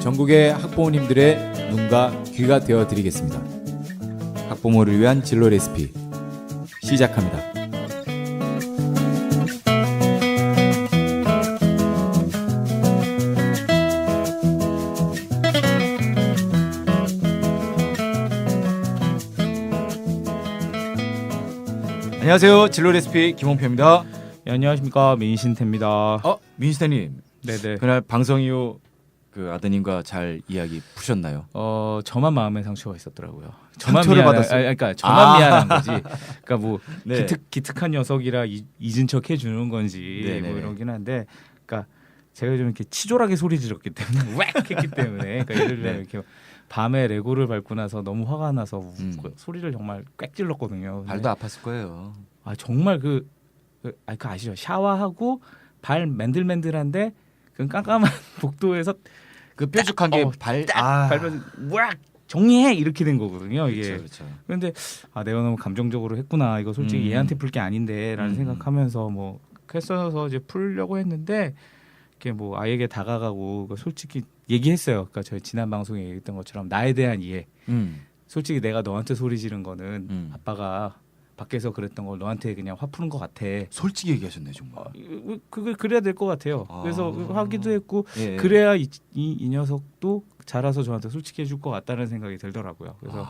전국의 학부모님들의 눈과 귀가 되어 드리겠습니다. 학부모를 위한 진로 레시피 시작합니다. 안녕하세요. 진로 레시피 김홍표입니다. 네, 안녕하십니까, 민신태입니다. 민시태님. 네네. 그날 방송 이후 그 아드님과 잘 이야기 푸셨나요? 저만 마음에 상처가 있었더라고요. 저만 상처를 미안한, 받았어요? 그러니까 저만 미안한 거지. 그러니까 뭐 네. 기특한 녀석이라 잊은 척 해주는 건지 네네네. 뭐 이러긴 한데, 그러니까 제가 좀 이렇게 치졸하게 소리 질렀기 때문에 웩 했기 때문에, 그러니까 예를 들면 네. 이렇게 밤에 레고를 밟고 나서 너무 화가 나서 소리를 정말 꽥 질렀거든요. 발도 아팠을 거예요. 정말 그 아시죠? 샤워하고 발 맨들맨들한데 그 깜깜한 복도에서 그 뾰족한 게 발 밟으면 우악 정리해 이렇게 된 거거든요. 이게. 그렇죠. 그런데 내가 너무 감정적으로 했구나. 이거 솔직히 얘한테 풀 게 아닌데라는 생각하면서 뭐 했어서 이제 풀려고 했는데, 이렇게 뭐 아이에게 다가가고 솔직히 얘기했어요. 그러니까 저희 지난 방송에 얘기했던 것처럼 나에 대한 이해. 솔직히 내가 너한테 소리 지른 거는 아빠가 밖에서 그랬던 걸 너한테 그냥 화 푸는 것 같아. 솔직히 얘기하셨네 정말. 그걸 그래야 될 것 같아요. 그래서 하기도 했고, 예. 그래야 이 녀석도 자라서 저한테 솔직히 해줄 것 같다는 생각이 들더라고요. 그래서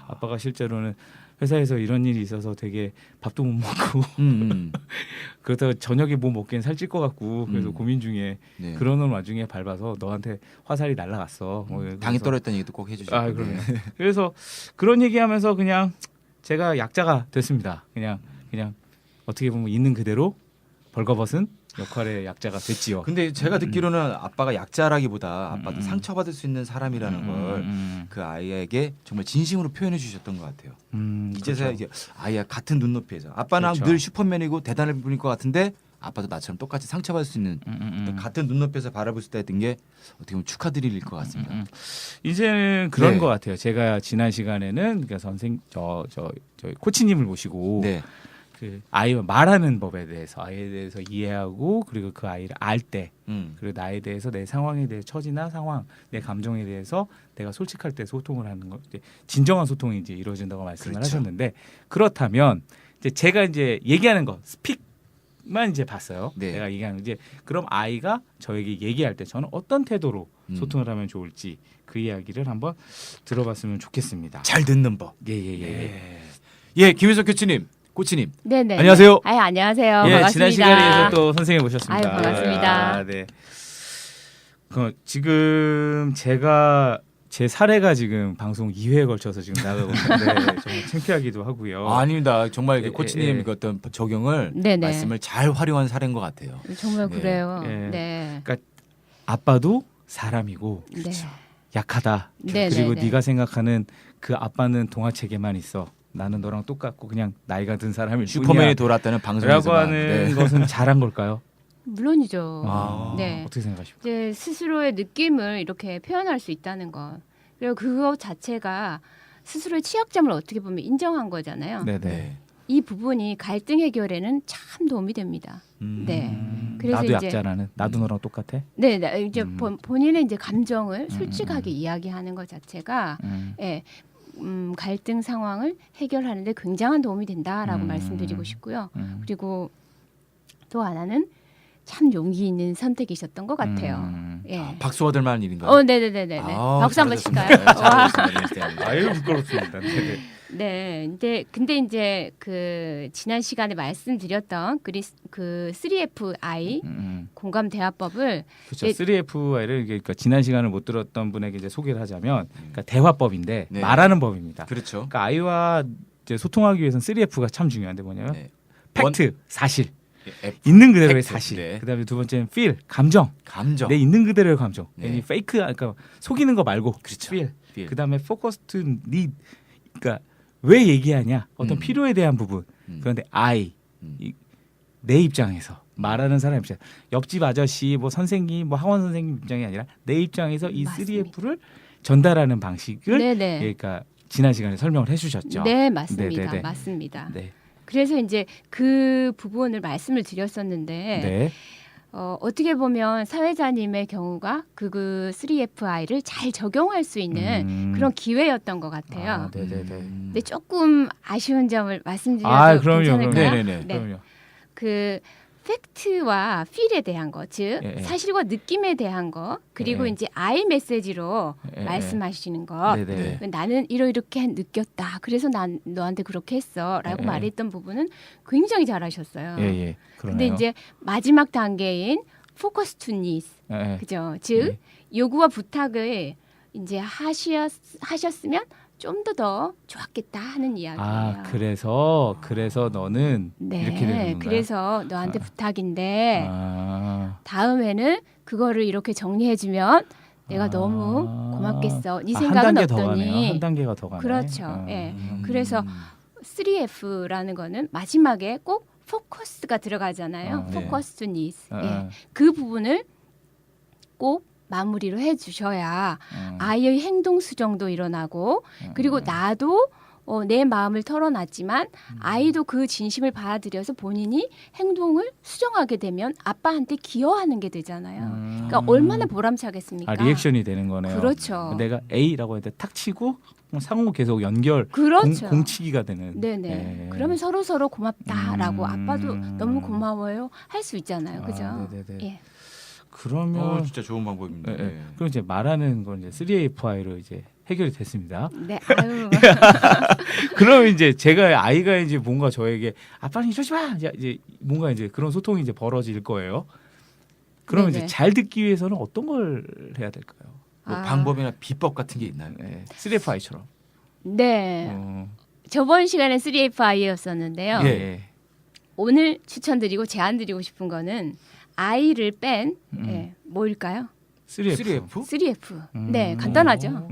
아빠가 실제로는 회사에서 이런 일이 있어서 되게 밥도 못 먹고 그렇다고 저녁에 뭐 먹기엔 살찔 것 같고, 그래서 고민 중에 네. 그러는 와중에 밟아서 너한테 화살이 날아갔어. 당이 떨어졌다는 얘기도 꼭 해주시고. 그러네. 그래서 그런 얘기하면서 그냥 제가 약자가 됐습니다. 그냥 어떻게 보면 있는 그대로 벌거벗은 역할의 약자가 됐지요. 근데 제가 듣기로는 아빠가 약자라기보다 아빠도 상처받을 수 있는 사람이라는 걸 그 아이에게 정말 진심으로 표현해 주셨던 것 같아요. 이제서야 그렇죠. 이제 아이와 같은 눈높이에서 아빠는 그렇죠. 늘 슈퍼맨이고 대단해 보일 것 같은데 아빠도 나처럼 똑같이 상처받을 수 있는 같은 눈높이에서 바라볼 수 있다는 게 어떻게 보면 축하드릴 것 같습니다. 이제는 그런 네. 것 같아요. 제가 지난 시간에는 그러니까 저 코치님을 모시고 네. 그 아이와 말하는 법에 대해서, 아이에 대해서 이해하고, 그리고 그 아이를 알 때, 그리고 나에 대해서, 내 상황에 대해 처지나 상황, 내 감정에 대해서 내가 솔직할 때 소통을 하는 것, 진정한 소통이 이제 이루어진다고 말씀을 그렇죠. 하셨는데, 그렇다면 이제 제가 이제 얘기하는 거 스픽만 이제 봤어요. 네. 내가 얘기하는 이제 그럼 아이가 저에게 얘기할 때 저는 어떤 태도로 소통을 하면 좋을지 그 이야기를 한번 들어봤으면 좋겠습니다. 잘 듣는 법. 예. 예, 김윤석 코치님. 네네. 안녕하세요. 안녕하세요. 예, 반갑습니다. 지난 시간에 또 선생님 모셨습니다. 아유, 반갑습니다. 네. 지금 제가 제 사례가 지금 방송 2회에 걸쳐서 지금 나가고 있는데 정말 창피하기도 하고요. 아닙니다. 정말 예, 코치님 예. 그 어떤 적용을 네네. 말씀을 잘 활용한 사례인 것 같아요. 정말 네. 그래요. 예. 네. 그러니까 아빠도 사람이고 네. 약하다. 네네네. 그리고 네가 생각하는 그 아빠는 동화책에만 있어. 나는 너랑 똑같고 그냥 나이가 든 사람일 슈퍼맨이 돌았다는 방송에서 라고 하는 것은 잘한 걸까요? 물론이죠. 네. 어떻게 생각하십니까? 이제 스스로의 느낌을 이렇게 표현할 수 있다는 것. 그리고 그것 자체가 스스로의 취약점을 어떻게 보면 인정한 거잖아요. 네네. 이 부분이 갈등 해결에는 참 도움이 됩니다. 네. 그래서 나도 이제 약자라는, 나도 너랑 똑같아. 네, 이제 본인의 이제 감정을 솔직하게 이야기하는 것 자체가 예, 갈등 상황을 해결하는데 굉장한 도움이 된다라고 말씀드리고 싶고요. 그리고 또 하나는 참 용기 있는 선택이셨던 것 같아요. 예. 박수 받을 만한 일인가요? 네네네네. 박수 한번 칠까요? 아유 부끄럽습니다. 네네. 네, 근데 이제 그 지난 시간에 말씀드렸던 그 3FI 공감 대화법을 그렇죠. 3FI를 그러니까 지난 시간을 못 들었던 분에게 이제 소개를 하자면, 그러니까 대화법인데 네. 말하는 법입니다. 그렇죠. 그러니까 아이와 이제 소통하기 위해서는 3F가 참 중요한데 뭐냐면 네. 팩트, 사실, F, 있는 그대로의 팩트, 사실. 네. 그다음에 두 번째는 feel, 감정. 감정. 내 있는 그대로의 감정. 네. 괜히 페이크, 그러니까 속이는 거 말고. 그렇죠. feel. feel. 그다음에 focus to need. 그러니까 왜 얘기하냐? 어떤 필요에 대한 부분. 그런데 내 입장에서 말하는 사람 입장, 옆집 아저씨, 뭐 선생님, 뭐 학원 선생님 입장이 아니라 내 입장에서 이 맞습니다. 3F를 전달하는 방식을 네네. 그러니까 지난 시간에 설명을 해주셨죠. 네, 맞습니다. 네네네. 맞습니다. 네. 그래서 이제 그 부분을 말씀을 드렸었는데 네. 어떻게 보면 사회자님의 경우가 그 3FI를 잘 적용할 수 있는 그런 기회였던 것 같아요. 아, 네네네. 근데 조금 아쉬운 점을 말씀드려도 아, 그럼요. 괜찮을까요? 네네네. 네. 그럼요. 그 팩트와 필에 대한 거, 즉 예, 예. 사실과 느낌에 대한 거, 그리고 예. 이제 I 메시지로 예, 예. 말씀하시는 거. 네네. 나는 이렇게 느꼈다. 그래서 난 너한테 그렇게 했어라고 예, 예. 말했던 부분은 굉장히 잘하셨어요. 예, 예. 그러네요. 근데 이제 마지막 단계인 포커스 투 니스, 예, 예. 그죠? 즉 예. 요구와 부탁을 이제 하셨으면 좀 더 좋았겠다 하는 이야기예요. 아, 그래서 너는 네, 이렇게 되는 건가요? 그래서 너한테 부탁인데 아, 다음에는 그거를 이렇게 정리해주면 내가 아. 너무 고맙겠어. 네 한 생각은 단계 더 가네요. 어떠니? 한 단계가 더 가네. 그렇죠. 예. 그래서 3F라는 거는 마지막에 꼭 포커스가 들어가잖아요. 네. 포커스 투 니스. 아, 예. 그 부분을 꼭 마무리로 해주셔야 아이의 행동 수정도 일어나고 그리고 나도 내 마음을 털어놨지만 아이도 그 진심을 받아들여서 본인이 행동을 수정하게 되면 아빠한테 기여하는 게 되잖아요. 그러니까 얼마나 보람차겠습니까? 아, 리액션이 되는 거네요. 그렇죠. 내가 A라고 했는데 탁 치고 상호 계속 연결 그렇죠. 공치기가 되는. 네네. 예. 그러면 서로 고맙다라고 아빠도 너무 고마워요 할 수 있잖아요. 그죠? 아, 네네네. 예. 그러면 진짜 좋은 방법입니다. 예, 예. 네. 그럼 이제 말하는 건 이제 3AFI로 이제 해결이 됐습니다. 네. 아유. 그러면 이제 제가 아이가 이제 뭔가 저에게 아빠는 이러지 마 이제 뭔가 이제 그런 소통이 이제 벌어질 거예요. 그러면 네네. 이제 잘 듣기 위해서는 어떤 걸 해야 될까요? 뭐 아. 방법이나 비법 같은 게 있나요? 네, 3AFI처럼. 네. 저번 시간에 3FI였었는데요. 예. 오늘 추천드리고 제안드리고 싶은 거는 아이를 뺀 뭐일까요? 3F. 3F. 네, 간단하죠.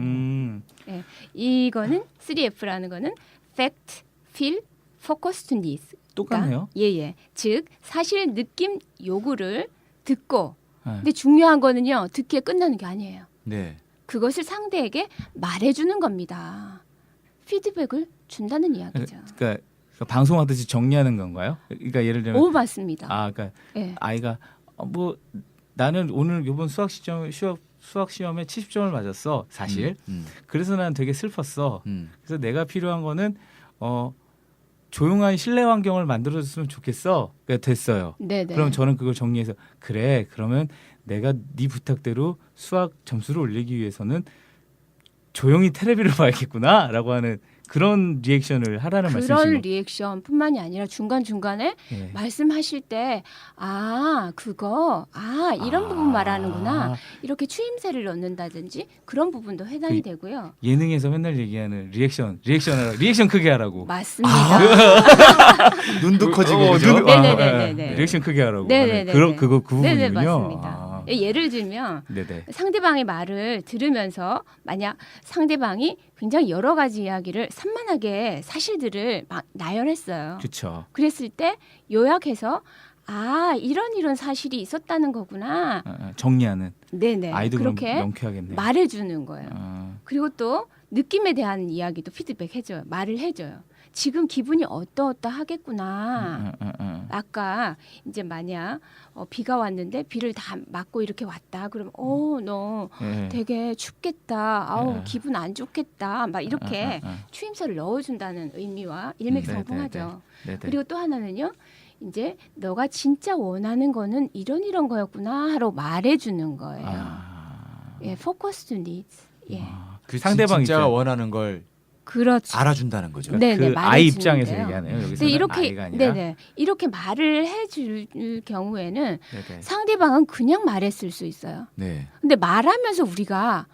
이거는 3F라는 거는 Fact, Feel, Focus to Needs. 똑같네요. 예. 즉 사실, 느낌, 요구를 듣고. 네. 근데 중요한 거는요. 듣기에 끝나는 게 아니에요. 네. 그것을 상대에게 말해주는 겁니다. 피드백을 준다는 이야기죠. 그러니까 방송하듯이 정리하는 건가요? 그러니까 예를 들면 오, 맞습니다. 그러니까 예. 아이가 뭐 나는 오늘 이번 수학 시험에 70점을 맞았어. 사실. 그래서 난 되게 슬펐어. 그래서 내가 필요한 거는 조용한 실내 환경을 만들어줬으면 좋겠어. 그러니까 됐어요. 네네. 그럼 저는 그걸 정리해서 그래. 그러면 내가 네 부탁대로 수학 점수를 올리기 위해서는 조용히 텔레비를 봐야겠구나라고 하는 그런 리액션을 하라는 그런 말씀이신 리액션뿐만이 아니라 중간중간에 네. 말씀하실 때 그거 이런 부분 말하는구나 이렇게 추임새를 넣는다든지 그런 부분도 해당이 되고요. 예능에서 맨날 얘기하는 리액션 크게 하라고. 맞습니다. 눈도 커지고 어, 그죠? 눈- 네네네네. 리액션 크게 하라고. 네네네네. 그 부분이군요. 네네, 맞습니다. 예를 들면 네네. 상대방의 말을 들으면서 만약 상대방이 굉장히 여러 가지 이야기를 산만하게 사실들을 막 나열했어요. 그렇죠. 그랬을 때 요약해서 이런 사실이 있었다는 거구나. 정리하는. 네네. 아이도 그렇게 그럼 명쾌하겠네요. 말해주는 거예요. 그리고 또 느낌에 대한 이야기도 피드백 해줘요. 말을 해줘요. 지금 기분이 어떠하겠구나. 아까 이제 만약 비가 왔는데 비를 다 맞고 이렇게 왔다. 그러면 너 예. 되게 춥겠다. 아우 예. 기분 안 좋겠다. 막 이렇게 추임새를 넣어준다는 의미와 일맥상통하죠. 네네. 그리고 또 하나는요. 이제 너가 진짜 원하는 거는 이런 거였구나 하러 말해주는 거예요. 예, focus to needs. 예, 그 상대방 진짜 입장. 원하는 걸 그렇죠. 알아준다는 거죠. 네, 그 아이 말해주는데요. 입장에서 얘기하네요. 여기서는 근데 이렇게 아이가 아니라. 네네 이렇게 말을 해줄 경우에는 네네. 상대방은 그냥 말했을 수 있어요. 네. 근데 말하면서 우리가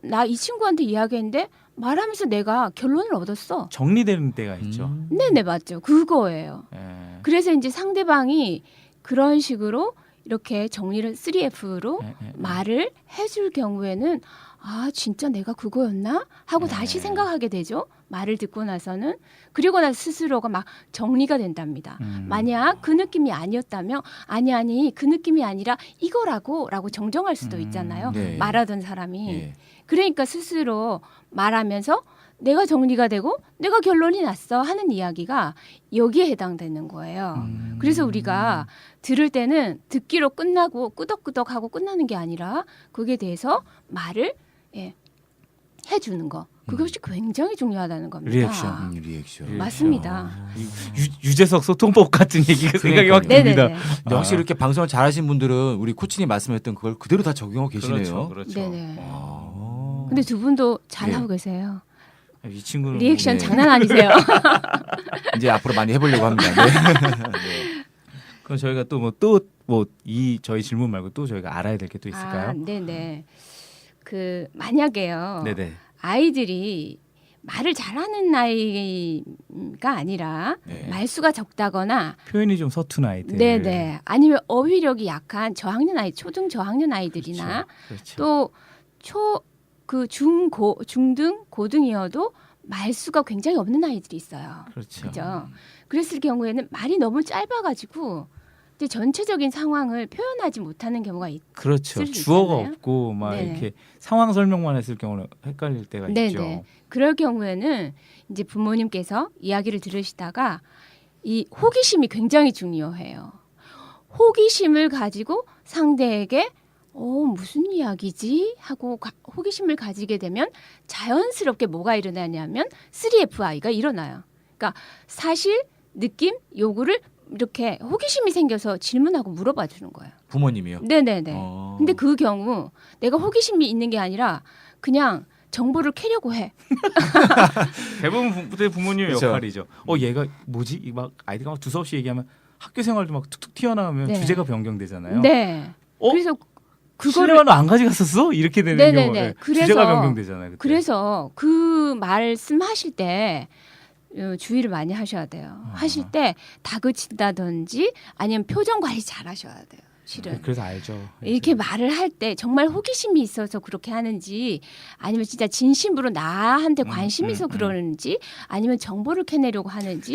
나 이 친구한테 이야기했는데 말하면서 내가 결론을 얻었어. 정리되는 때가 있죠. 네네 맞죠. 그거예요. 예. 그래서 이제 상대방이 그런 식으로 이렇게 정리를 3F로 말을 해줄 경우에는 진짜 내가 그거였나 하고 다시 생각하게 되죠. 말을 듣고 나서는 그리고 나서 스스로가 막 정리가 된답니다. 만약 그 느낌이 아니었다면 아니 그 느낌이 아니라 이거라고 정정할 수도 있잖아요. 네. 말하던 사람이. 예. 그러니까 스스로 말하면서 내가 정리가 되고 내가 결론이 났어 하는 이야기가 여기에 해당되는 거예요. 그래서 우리가 들을 때는 듣기로 끝나고 끄덕끄덕하고 끝나는 게 아니라 거기에 대해서 말을 해주는 거. 그것이 굉장히 중요하다는 겁니다. 리액션. 리액션. 맞습니다. 유재석 소통법 같은 얘기가 생각이 확 네네네. 듭니다. 역시 이렇게 방송을 잘하신 분들은 우리 코치님 말씀했던 그걸 그대로 다 적용하고 계시네요. 그렇죠. 네네. 아. 근데 두 분도 잘 예. 하고 계세요. 이 친구는 리액션 네. 장난 아니세요. 이제 앞으로 많이 해보려고 합니다. 네. 그럼 저희가 이 저희 질문 말고 또 저희가 알아야 될 게 또 있을까요? 네네. 만약에요. 네네. 아이들이 말을 잘하는 나이가 아니라 네. 말수가 적다거나 표현이 좀 서툰 아이들. 네네. 아니면 어휘력이 약한 저학년 아이, 초등 저학년 아이들이나 그렇죠. 또 중고, 중등, 고등이어도 말수가 굉장히 없는 아이들이 있어요. 그렇죠. 그죠? 그랬을 경우에는 말이 너무 짧아가지고 이제 전체적인 상황을 표현하지 못하는 경우가 그렇죠. 있을 수 주어가 있잖아요. 없고 막 네. 이렇게 상황 설명만 했을 경우는 헷갈릴 때가 네네. 있죠. 그럴 경우에는 이제 부모님께서 이야기를 들으시다가 이 호기심이 굉장히 중요해요. 호기심을 가지고 상대에게 무슨 이야기지? 하고 호기심을 가지게 되면 자연스럽게 뭐가 일어나냐면 3FI가 일어나요. 그러니까 사실, 느낌, 요구를 이렇게 호기심이 생겨서 질문하고 물어봐 주는 거예요. 부모님이요? 네네네. 어. 근데 그 경우 내가 호기심이 있는 게 아니라 그냥 정보를 캐려고 해. 대부분 부모님의 그렇죠. 역할이죠. 얘가 뭐지? 막 아이디가 막 두서없이 얘기하면 학교 생활도 막 툭툭 튀어나오면 네. 주제가 변경되잖아요. 네. 그래서 그거를 실내화는 안 가져갔었어? 이렇게 되는 네네네. 경우에 그래서- 주제가 변경되잖아요. 그때. 그래서 그 말씀하실 때 주의를 많이 하셔야 돼요. 하실 때 다그친다든지 아니면 표정 관리 잘 하셔야 돼요. 실은. 그래서 알죠. 이렇게 말을 할 때 정말 호기심이 있어서 그렇게 하는지 아니면 진짜 진심으로 나한테 관심이 있어 그러는지 아니면 정보를 캐내려고 하는지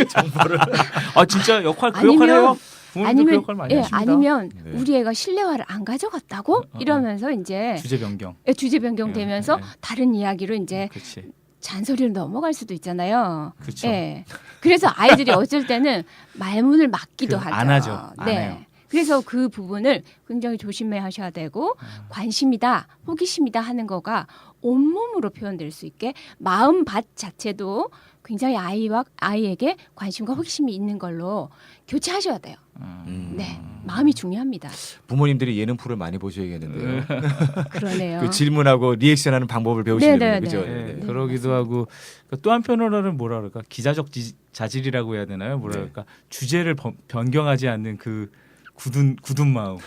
진짜 그 역할 아니면- 해요. 부모님도 그 역할 많이 하십니다. 아니면 네. 우리 애가 실내화를 안 가져갔다고 이러면서 이제 주제 변경. 주제 변경되면서 예, 예. 다른 이야기로 이제 그렇지. 잔소리를 넘어갈 수도 있잖아요. 그렇죠. 예. 그래서 아이들이 어쩔 때는 말문을 막기도 그래서 하죠. 안 하죠. 안 네. 해요. 그래서 그 부분을 굉장히 조심해 하셔야 되고 관심이다, 호기심이다 하는 거가 온몸으로 표현될 수 있게 마음밭 자체도 굉장히 아이에게 관심과 호기심이 있는 걸로 교체하셔야 돼요. 네. 마음이 중요합니다. 부모님들이 예능 프로를 많이 보셔야겠는데요. 그러네요. 그 질문하고 리액션하는 방법을 배우시는 네네네. 거죠. 네, 네, 그러기도 하고 또 한편으로는 뭐라 그럴까 기자적 자질이라고 해야 되나요? 뭐라 네. 그럴까 주제를 변경하지 않는 그 굳은 마음.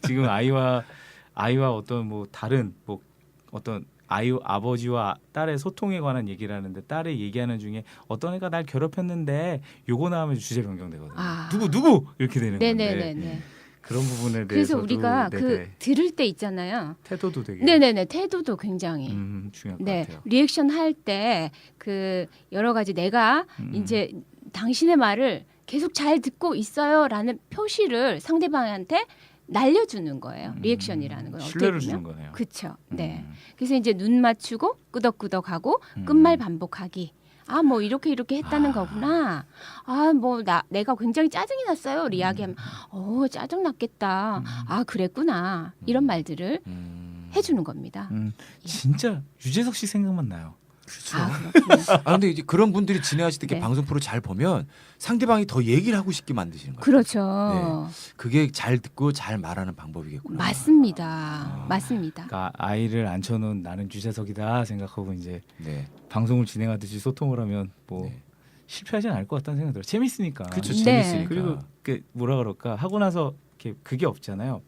지금 아이와 어떤 뭐 다른 뭐 어떤 아버지와 딸의 소통에 관한 얘기를 하는데 딸이 얘기하는 중에 어떤 애가 날 괴롭혔는데 요거 나오면 주제 변경되거든요. 아. 누구 이렇게 되는 건데 네네네. 그런 부분에 그래서 대해서도 우리가 네네. 들을 때 있잖아요. 태도도 되게 네네네. 태도도 굉장히. 중요할 것 네, 같아요. 리액션 할 때 여러 가지 내가 이제 당신의 말을 계속 잘 듣고 있어요라는 표시를 상대방한테 날려주는 거예요. 리액션이라는 건 신뢰를 어떻게 주는 보면 거네요. 그렇죠. 네. 그래서 이제 눈 맞추고 끄덕끄덕하고 끝말 반복하기. 뭐 이렇게 했다는 거구나. 뭐 내가 굉장히 짜증이 났어요. 이야기하면 짜증 났겠다. 그랬구나. 이런 말들을 해주는 겁니다. 진짜 유재석 씨 생각만 나요. 그렇죠. 그렇군요. 근데 이제 그런 분들이 진행하실 때 이렇게 네. 방송 프로 잘 보면 상대방이 더 얘기를 하고 싶게 만드시는 거예요. 그렇죠. 그게 잘 듣고 잘 말하는 방법이겠구나. 맞습니다. 맞습니다. 그러니까 아이를 앉혀놓은 나는 유재석이다 생각하고 이제 네. 방송을 진행하듯이 소통을 하면 뭐 네. 실패하진 않을 것 같다는 생각이 들어요. 재밌으니까. 그렇죠. 네. 재밌으니까. 그리고 뭐라 그럴까 하고 나서 그게 없잖아요.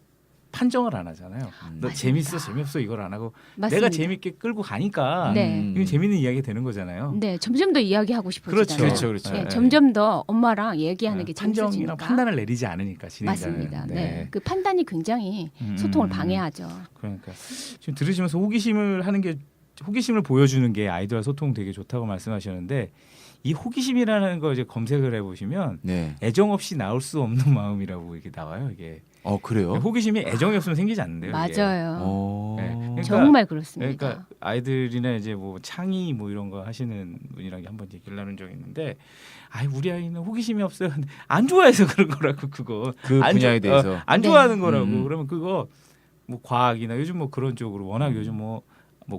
판정을 안 하잖아요. 너 맞습니다. 재밌어 재미없어 이걸 안 하고 맞습니다. 내가 재밌게 끌고 가니까 네. 이건 재밌는 이야기 되는 거잖아요. 네, 점점 더 이야기하고 싶어지잖아요. 그렇죠, 그렇죠. 네, 네. 점점 더 엄마랑 얘기하는 게 판정이나 재밌어지니까. 판단을 내리지 않으니까 진행자는. 맞습니다. 네. 그 판단이 굉장히 음. 소통을 방해하죠. 그러니까 지금 들으시면서 호기심을 보여주는 게 아이들과 소통 되게 좋다고 말씀하셨는데 이 호기심이라는 걸 이제 검색을 해보시면 네. 애정 없이 나올 수 없는 마음이라고 이게 나와요. 이게 그래요? 호기심이 애정이 없으면 생기지 않는데요. 이게. 맞아요. 네. 그러니까- 정말 그렇습니다. 그러니까 아이들이나 이제 뭐 창의 뭐 이런 거 하시는 분이랑 한번 얘기를 나눈 적이 있는데, 우리 아이는 호기심이 없어요. 근데 안 좋아해서 그런 거라고 그거. 그 안 분야에 좋- 대해서. 안 네. 좋아하는 거라고. 음. 그러면 그거 뭐 과학이나 요즘 뭐 그런 쪽으로 워낙 요즘 뭐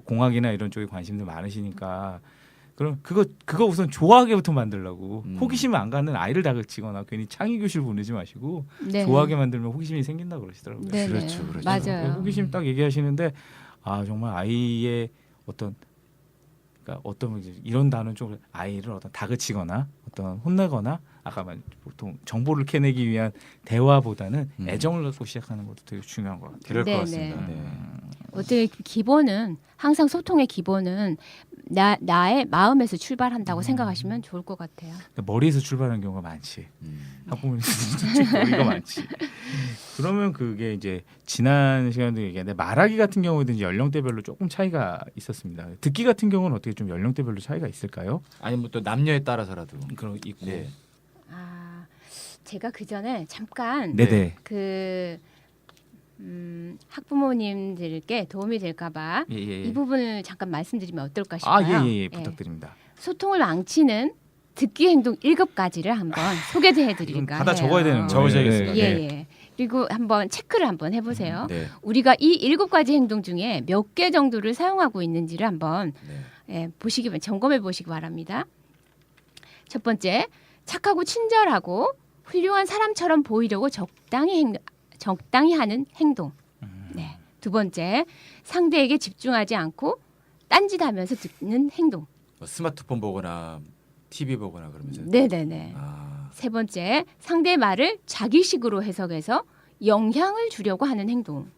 공학이나 이런 쪽에 관심들 많으시니까. 그럼 그거 우선 좋아하게부터 만들라고. 호기심을 안 갖는 아이를 다그치거나 괜히 창의 교실 보내지 마시고 네. 좋아하게 만들면 호기심이 생긴다 그러시더라고요. 네, 그렇죠, 네. 그렇죠. 맞아요. 호기심 딱 얘기하시는데 정말 아이의 어떤 이런 단어는 좀 아이를 어떤 다그치거나 어떤 혼내거나 아까 보통 정보를 캐내기 위한 대화보다는 애정을 갖고 시작하는 것도 되게 중요한 것 같아요. 그럴 네, 것 같습니다. 네. 네. 어떻게 기본은 항상 소통의 기본은 나의 마음에서 출발한다고 생각하시면 좋을 것 같아요. 머리에서 출발하는 경우가 많지. 음. 학부모님 진짜 머리가 많지. 그러면 그게 이제 지난 시간도 얘기했는데 말하기 같은 경우에는 연령대별로 조금 차이가 있었습니다. 듣기 같은 경우는 어떻게 좀 연령대별로 차이가 있을까요? 아니면 또 남녀에 따라서라도. 그런 있고. 네. 제가 그 전에 잠깐 네네. 학부모님들께 도움이 될까봐 예. 이 부분을 잠깐 말씀드리면 어떨까 싶어요. 예. 부탁드립니다. 소통을 망치는 듣기 행동 7가지를 한번 소개해드릴까 받아 해요. 적어야 되는 거예요. 적으셔야겠습니다. 예, 네. 예. 그리고 한번 체크를 한번 해보세요. 네. 우리가 이 7가지 행동 중에 몇 개 정도를 사용하고 있는지를 한번 네. 점검해 보시기 바랍니다. 첫 번째, 착하고 친절하고 훌륭한 사람처럼 보이려고 적당히 하는 행동. 네. 두 번째, 상대에게 집중하지 않고 딴짓하면서 듣는 행동. 뭐 스마트폰 보거나 TV 보거나 그러면서. 네네네. 세 번째, 상대의 말을 자기식으로 해석해서 영향을 주려고 하는 행동.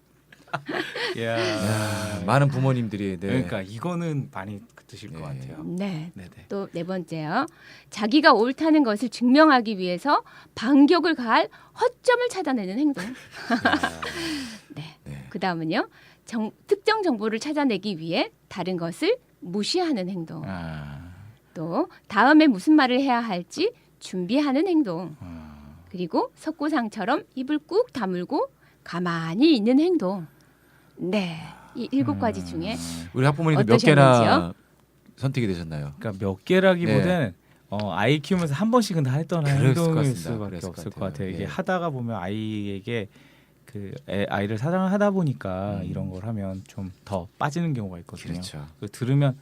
야, 많은 부모님들이 네. 그러니까 이거는 많이 드실 것 네. 같아요. 네. 네네. 또 네 번째요. 자기가 옳다는 것을 증명하기 위해서 반격을 가할 허점을 찾아내는 행동. 네. 네. 그 다음은요. 특정 정보를 찾아내기 위해 다른 것을 무시하는 행동. 또 다음에 무슨 말을 해야 할지 준비하는 행동. 그리고 석고상처럼 입을 꾹 다물고 가만히 있는 행동. 네. 이 7가지 중에 우리 학부모님들 몇 개나 어떠셨는지요? 선택이 되셨나요? 그러니까 몇 개라기보다는 아이 키우면서 한 번씩은 다 했던 그랬을 것 행동일 같습니다. 수밖에 그랬을 없을 것 것 같아요. 같아요. 이게 예. 하다가 보면 아이에게 아이를 사랑을 하다 보니까 이런 걸 하면 좀 더 빠지는 경우가 있거든요. 그렇죠. 들으면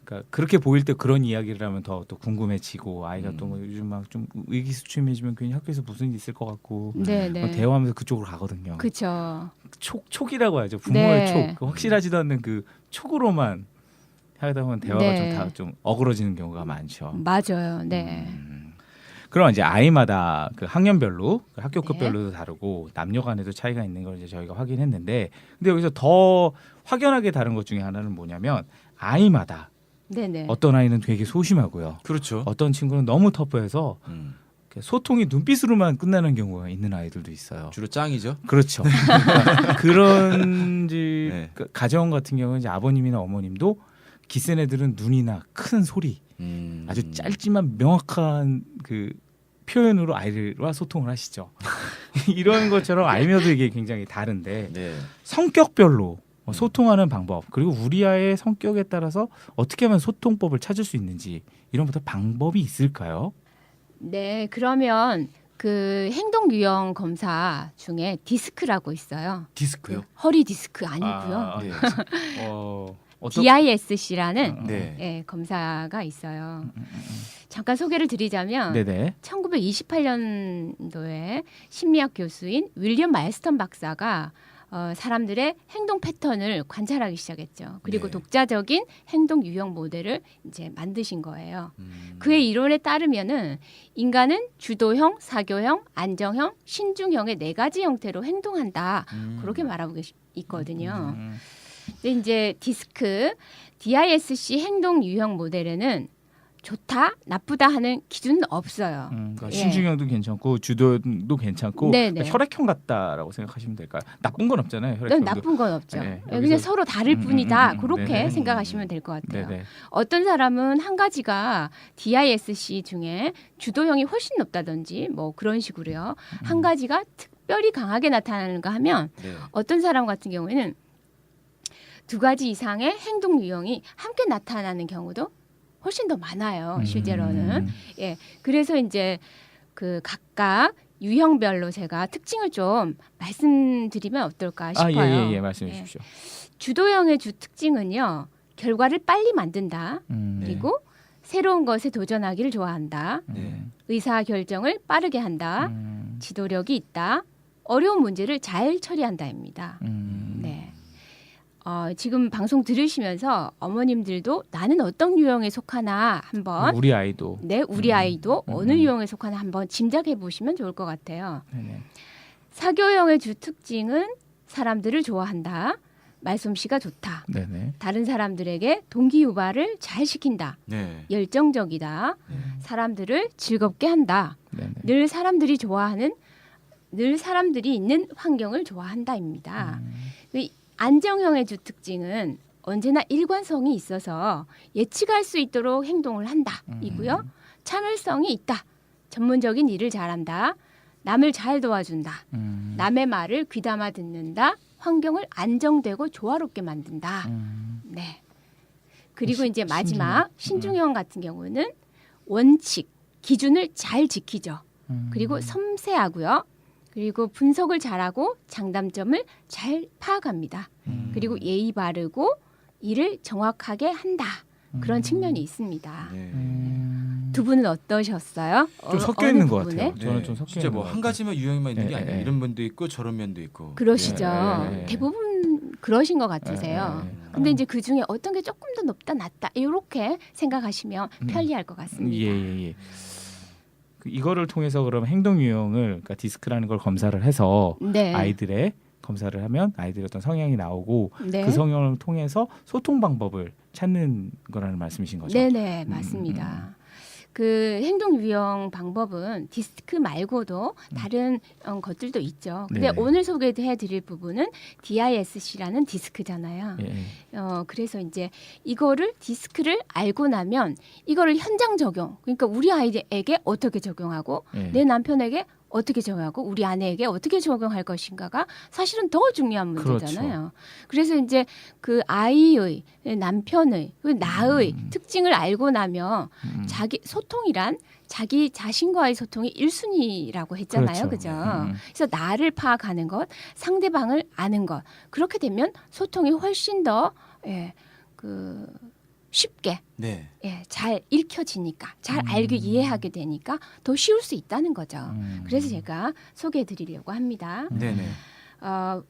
그러니까 그렇게 보일 때 그런 이야기를 하면 더 또 궁금해지고 아이가 또 뭐 요즘 막 좀 의기소침해지면 괜히 학교에서 무슨 일 있을 것 같고 네네. 대화하면서 그쪽으로 가거든요. 그렇죠. 촉이라고 하죠. 부모의 네. 촉. 확실하지도 않는 그 촉으로만 하다 보면 대화가 네. 좀 어그러지는 경우가 많죠. 맞아요. 네. 그럼 이제 아이마다 그 학년별로 그 네. 학교급별로도 다르고 남녀간에도 차이가 있는 걸 이제 저희가 확인했는데, 근데 여기서 더 확연하게 다른 것 중에 하나는 뭐냐면 아이마다 네네. 어떤 아이는 되게 소심하고요. 그렇죠. 어떤 친구는 너무 터프해서 소통이 눈빛으로만 끝나는 경우가 있는 아이들도 있어요. 주로 짱이죠. 그렇죠. 그러니까 그런 네. 가정 같은 경우는 이제 아버님이나 어머님도 기센 애들은 눈이나 큰 소리, 아주 짧지만 명확한 그 표현으로 아이들과 소통을 하시죠. 이런 것처럼 아이마다 이게 굉장히 다른데 네. 성격별로 소통하는 방법, 그리고 우리 아이의 성격에 따라서 어떻게 하면 소통법을 찾을 수 있는지 이런 것들 방법이 있을까요? 네, 그러면 그 행동 유형 검사 중에 디스크라고 있어요. 디스크요? 허리 디스크 아니고요. 네. DISC라는 네. 예, 검사가 있어요. 잠깐 소개를 드리자면 네네. 1928년도에 심리학 교수인 윌리엄 마일스턴 박사가 사람들의 행동 패턴을 관찰하기 시작했죠. 그리고 네. 독자적인 행동 유형 모델을 이제 만드신 거예요. 그의 이론에 따르면은 인간은 주도형, 사교형, 안정형, 신중형의 4가지 형태로 행동한다. 그렇게 말하고 있거든요. 근데 이제 DISC 행동 유형 모델에는 좋다, 나쁘다 하는 기준은 없어요. 그러니까 예. 신중형도 괜찮고 주도도 괜찮고 네네. 그러니까 혈액형 같다라고 생각하시면 될까요? 나쁜 건 없잖아요. 네, 혈액형도. 나쁜 건 없죠. 네, 그냥 여기서- 서로 다를 뿐이다. 음, 그렇게 네네. 생각하시면 될 것 같아요. 네네. 어떤 사람은 한 가지가 DISC 중에 주도형이 훨씬 높다든지 뭐 그런 식으로요. 한 가지가 특별히 강하게 나타나는가 하면 네. 어떤 사람 같은 경우에는 2가지 이상의 행동 유형이 함께 나타나는 경우도 훨씬 더 많아요. 실제로는. 예. 그래서 이제 그 각각 유형별로 제가 특징을 좀 말씀드리면 어떨까 싶어요. 예, 말씀해 주십시오. 주도형의 주 특징은요. 결과를 빨리 만든다. 그리고 새로운 것에 도전하기를 좋아한다. 네. 의사 결정을 빠르게 한다. 지도력이 있다. 어려운 문제를 잘 처리한다입니다. 네. 지금 방송 들으시면서 어머님들도 나는 어떤 유형에 속하나 한번 우리 아이도. 네, 우리 아이도 어느 유형에 속하나 한번 짐작해 보시면 좋을 것 같아요. 네네. 사교형의 주 특징은 사람들을 좋아한다. 말솜씨가 좋다. 네네. 다른 사람들에게 동기유발을 잘 시킨다. 네. 열정적이다. 사람들을 즐겁게 한다. 네네. 늘 사람들이 있는 환경을 좋아한다입니다. 그 안정형의 주 특징은 언제나 일관성이 있어서 예측할 수 있도록 행동을 한다. 이고요. 참을성이 있다. 전문적인 일을 잘한다. 남을 잘 도와준다. 남의 말을 귀담아 듣는다. 환경을 안정되고 조화롭게 만든다. 네. 그리고 이제 마지막 신중형 같은 경우는 원칙, 기준을 잘 지키죠. 그리고 섬세하고요. 그리고 분석을 잘하고 장단점을 잘 파악합니다. 그리고 예의 바르고 일을 정확하게 한다. 그런 측면이 있습니다. 네. 두 분은 어떠셨어요? 좀 섞여 어느 있는 것 부분에? 같아요. 저는 좀 섞여 진짜 있는 뭐 것 한 같아요. 가지만 유형만 있는 게 예, 아니에요. 예. 이런 면도 있고 저런 면도 있고. 그러시죠. 예. 대부분 그러신 것 같으세요. 예. 근데 이제 그 중에 어떤 게 조금 더 높다 낮다 이렇게 생각하시면 편리할 것 같습니다. 예. 이거를 통해서 그럼 행동 유형을 그러니까 디스크라는 걸 검사를 해서 네. 아이들의 검사를 하면 아이들의 어떤 성향이 나오고 네. 그 성향을 통해서 소통 방법을 찾는 거라는 말씀이신 거죠? 네네 맞습니다. 그 행동 유형 방법은 디스크 말고도 다른 것들도 있죠. 근데 네네. 오늘 소개해드릴 부분은 DISC라는 디스크잖아요. 예. 그래서 이제 이거를 디스크를 알고 나면 이거를 현장 적용. 그러니까 우리 아이에게 어떻게 적용하고 예. 내 남편에게 어떻게 적용하고 우리 아내에게 어떻게 적용할 것인가가 사실은 더 중요한 문제잖아요. 그래서 이제 그 아이의 남편의 그 나의 특징을 알고 나면 자기 소통이란 자기 자신과의 소통이 1순위라고 했잖아요. 그렇죠. 그죠? 그래서 나를 파악하는 것, 상대방을 아는 것. 그렇게 되면 소통이 훨씬 더 쉽게 네. 잘 읽혀지니까 잘 알게 이해하게 되니까 더 쉬울 수 있다는 거죠. 그래서 제가 소개해 드리려고 합니다. 네네.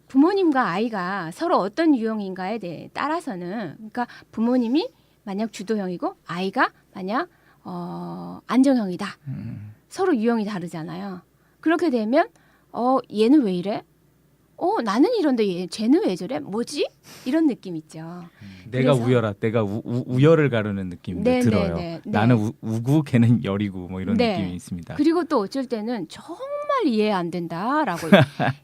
부모님과 아이가 서로 어떤 유형인가에 대해 따라서는 그러니까 부모님이 만약 주도형이고 아이가 만약 안정형이다. 서로 유형이 다르잖아요. 그렇게 되면 얘는 왜 이래? 나는 이런데 쟤는 왜 저래? 뭐지? 이런 느낌 있죠. 내가 그래서- 우열아, 내가 우열을 가르는 느낌도 네, 들어요. 네, 네. 나는 우고 걔는 열이고 뭐 이런 네. 느낌이 있습니다. 그리고 또 어쩔 때는 정말 이해 안 된다라고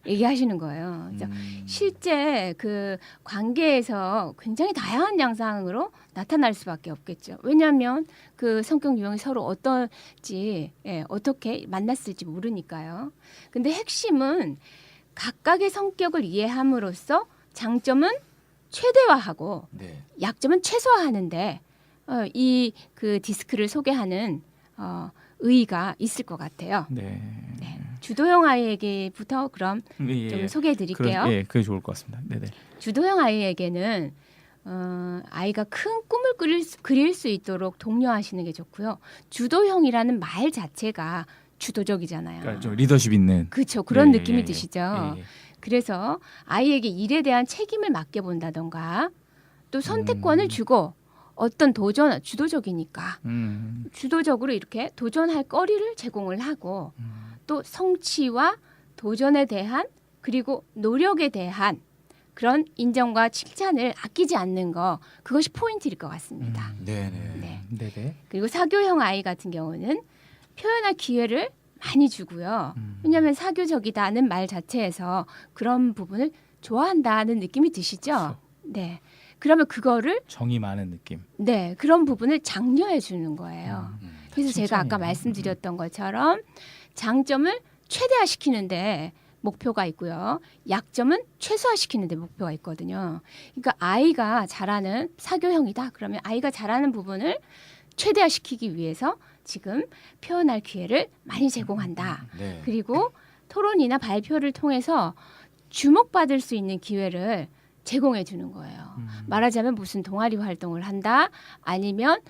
얘기하시는 거예요. 그래서 실제 그 관계에서 굉장히 다양한 양상으로 나타날 수밖에 없겠죠. 왜냐하면 그 성격 유형이 서로 어떨지 어떻게 만났을지 모르니까요. 근데 핵심은 각각의 성격을 이해함으로써 장점은 최대화하고 네. 약점은 최소화하는데 이 그 디스크를 소개하는 의의가 있을 것 같아요. 네. 네. 주도형 아이에게부터 그럼 예. 좀 소개해 드릴게요. 예, 그게 좋을 것 같습니다. 네네. 주도형 아이에게는 아이가 큰 꿈을 그릴 수 있도록 독려하시는 게 좋고요. 주도형이라는 말 자체가 주도적이잖아요. 그러니까 좀 리더십 있는 그렇죠. 그런 예, 느낌이 예, 예. 드시죠. 예, 예. 그래서 아이에게 일에 대한 책임을 맡겨본다던가 또 선택권을 주고 어떤 주도적이니까 주도적으로 이렇게 도전할 거리를 제공을 하고 또 성취와 도전에 대한 그리고 노력에 대한 그런 인정과 칭찬을 아끼지 않는 거 그것이 포인트일 것 같습니다. 네네. 네. 네네. 그리고 사교형 아이 같은 경우는 표현할 기회를 많이 주고요. 왜냐하면 사교적이다는 말 자체에서 그런 부분을 좋아한다는 느낌이 드시죠? 네. 그러면 그거를 정이 많은 느낌. 그런 부분을 장려해 주는 거예요. 그래서 제가 아까 칭찬이에요. 말씀드렸던 것처럼 장점을 최대화시키는데 목표가 있고요. 약점은 최소화시키는 데 목표가 있거든요. 그러니까 아이가 잘하는 사교형이다. 그러면 아이가 잘하는 부분을 최대화시키기 위해서 지금 표현할 기회를 많이 제공한다. 네. 그리고 토론이나 발표를 통해서 주목받을 수 있는 기회를 제공해 주는 거예요. 말하자면 무슨 동아리 활동을 한다, 아니면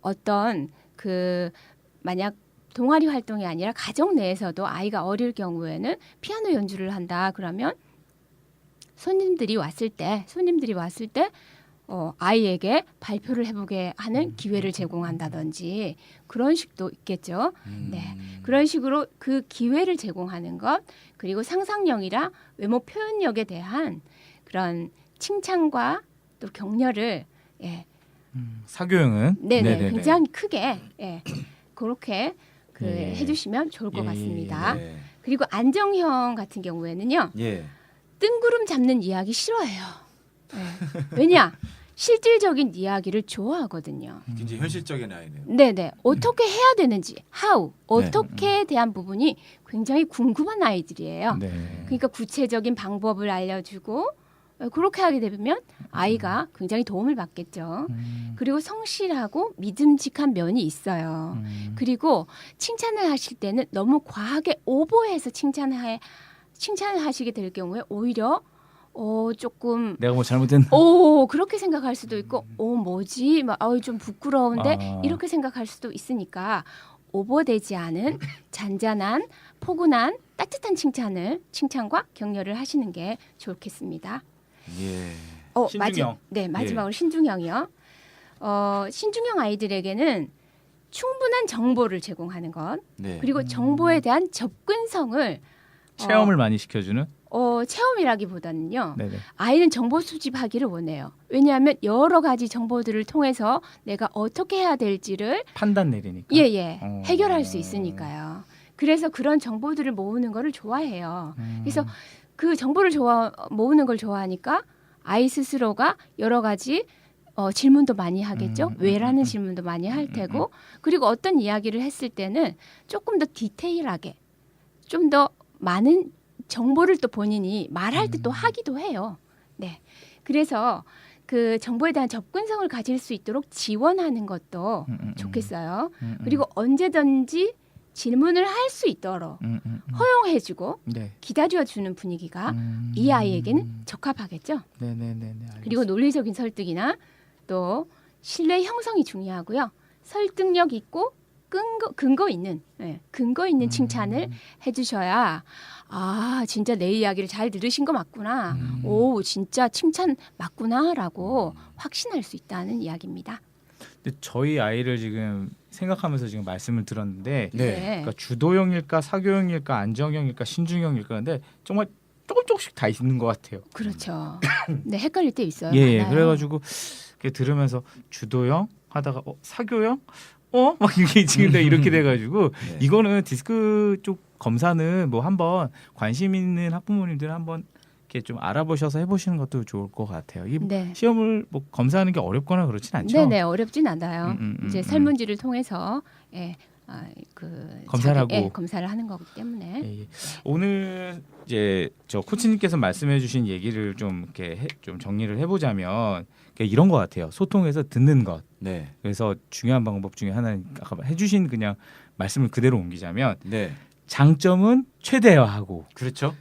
어떤 그 만약 동아리 활동이 아니라 가정 내에서도 아이가 어릴 경우에는 피아노 연주를 한다. 그러면 손님들이 왔을 때 아이에게 발표를 해보게 하는 기회를 제공한다든지 그런 식도 있겠죠. 네, 그런 식으로 그 기회를 제공하는 것, 그리고 상상력이랑 외모 표현력에 대한 그런 칭찬과 또 격려를 사교형은 네네, 굉장히 크게 그렇게 예. 해주시면 좋을 것 예. 같습니다. 네. 그리고 안정형 같은 경우에는요, 예. 뜬구름 잡는 이야기 싫어해요. 왜냐? 실질적인 이야기를 좋아하거든요. 굉장히 현실적인 아이네요. 네네. 어떻게 해야 되는지, how, 어떻게에 대한 부분이 굉장히 궁금한 아이들이에요. 네. 그러니까 구체적인 방법을 알려주고 그렇게 하게 되면 아이가 굉장히 도움을 받겠죠. 그리고 성실하고 믿음직한 면이 있어요. 그리고 칭찬을 하실 때는 너무 과하게 오버해서 칭찬을 하시게 될 경우에 오히려 조금 내가 뭐 잘못했나? 그렇게 생각할 수도 있고 뭐지? 막 좀 부끄러운데 이렇게 생각할 수도 있으니까 오버되지 않은 잔잔한 포근한 따뜻한 칭찬과 격려를 하시는 게 좋겠습니다. 예. 신중형. 마지막으로 신중형이요. 신중형 아이들에게는 충분한 정보를 제공하는 것, 네. 그리고 정보에 대한 접근성을 체험을 많이 시켜주는. 체험이라기보다는요. 네네. 아이는 정보 수집하기를 원해요. 왜냐하면 여러 가지 정보들을 통해서 내가 어떻게 해야 될지를 판단 내리니까. 해결할 수 있으니까요. 그래서 그런 정보들을 모으는 거를 좋아해요. 그래서 그 정보를 모으는 걸 좋아하니까 아이 스스로가 여러 가지 질문도 많이 하겠죠. 왜라는 질문도 많이 할 테고, 그리고 어떤 이야기를 했을 때는 조금 더 디테일하게, 좀 더 많은 정보를 또 본인이 말할 때 또 하기도 해요. 네. 그래서 그 정보에 대한 접근성을 가질 수 있도록 지원하는 것도 좋겠어요. 그리고 언제든지 질문을 할 수 있도록 허용해주고 네. 기다려주는 분위기가 이 아이에게는 적합하겠죠. 네네네. 그리고 논리적인 설득이나 또 신뢰 형성이 중요하고요. 설득력 있고 근거 있는 칭찬을 해주셔야 진짜 내 이야기를 잘 들으신 거 맞구나. 오, 진짜 칭찬 맞구나라고 확신할 수 있다는 이야기입니다. 근데 저희 아이를 지금 생각하면서 지금 말씀을 들었는데, 네. 그러니까 주도형일까, 사교형일까, 안정형일까, 신중형일까, 근데 정말 조금씩 다 있는 것 같아요. 그렇죠. 네, 헷갈릴 때 있어요. 예, 많아요. 그래가지고 들으면서 주도형 하다가 사교형, 막 이게 지금 다 이렇게 돼가지고 네. 이거는 디스크 쪽 검사는 뭐 한번 관심 있는 학부모님들 한번 이렇게 좀 알아보셔서 해보시는 것도 좋을 것 같아요. 이 네. 시험을 뭐 검사하는 게 어렵거나 그렇진 않죠. 네네, 어렵진 않아요. 이제 음. 설문지를 통해서 검사를 하고. 검사를 하는 거기 때문에. 예. 오늘 이제 저 코치님께서 말씀해주신 얘기를 좀 이렇게 좀 정리를 해보자면 이런 것 같아요. 소통에서 듣는 것. 네. 그래서 중요한 방법 중에 하나는 아까 해주신 그냥 말씀을 그대로 옮기자면 네. 장점은 최대화하고 그렇죠.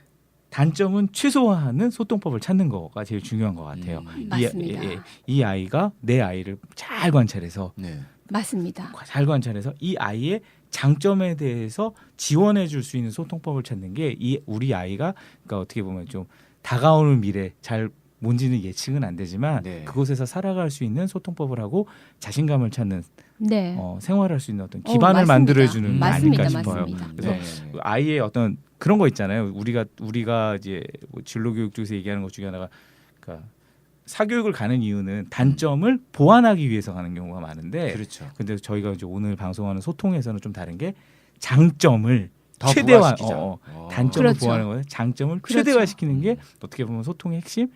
단점은 최소화하는 소통법을 찾는 거가 제일 중요한 것 같아요. 맞습니다. 이 아이가 내 아이를 잘 관찰해서 네. 맞습니다. 잘 관찰해서 이 아이의 장점에 대해서 지원해 줄 수 있는 소통법을 찾는 게 우리 아이가 그러니까 어떻게 보면 좀 다가오는 미래 잘 뭔지는 예측은 안 되지만 네. 그곳에서 살아갈 수 있는 소통법을 하고 자신감을 찾는 네. 생활할 수 있는 어떤 기반을 맞습니다. 만들어주는 게 맞습니다. 아닐까 싶어요. 맞습니다. 그래서 네. 아이의 어떤 그런 거 있잖아요. 우리가 이제 뭐 진로교육 쪽에서 얘기하는 것 중에 하나가 그러니까 사교육을 가는 이유는 단점을 보완하기 위해서 가는 경우가 많은데, 그렇죠. 근데 저희가 이제 오늘 방송하는 소통에서는 좀 다른 게 장점을 더 최대화, 부각시키자. 단점을 그렇죠. 보완하는 거예요. 장점을 그렇죠. 최대화시키는 게 어떻게 보면 소통의 핵심인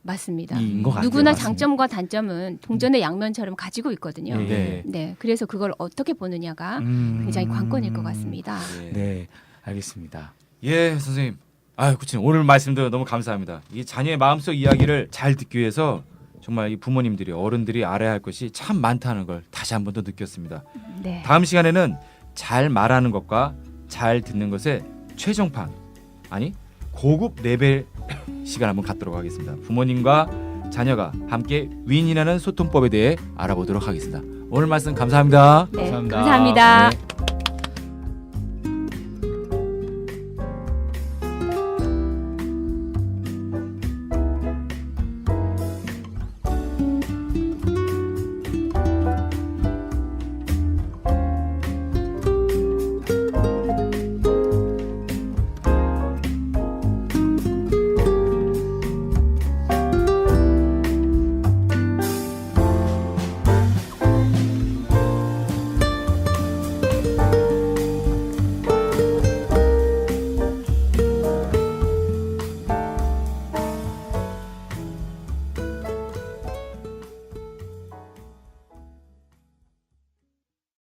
맞습니다. 것 같아요. 누구나 맞습니다. 장점과 단점은 동전의 양면처럼 가지고 있거든요. 예. 네. 네, 그래서 그걸 어떻게 보느냐가 굉장히 관건일 것 같습니다. 네. 네, 알겠습니다. 예, 선생님. 아유, 코치님 오늘 말씀도 너무 감사합니다. 이 자녀의 마음속 이야기를 잘 듣기 위해서 정말 이 부모님들이 어른들이 알아야 할 것이 참 많다는 걸 다시 한 번 더 느꼈습니다. 네. 다음 시간에는 잘 말하는 것과 잘 듣는 것의 최종판 아니 고급 레벨 시간 한번 갖도록 하겠습니다. 부모님과 자녀가 함께 윈이라는 소통법에 대해 알아보도록 하겠습니다. 오늘 말씀 감사합니다. 네, 감사합니다. 감사합니다. 네.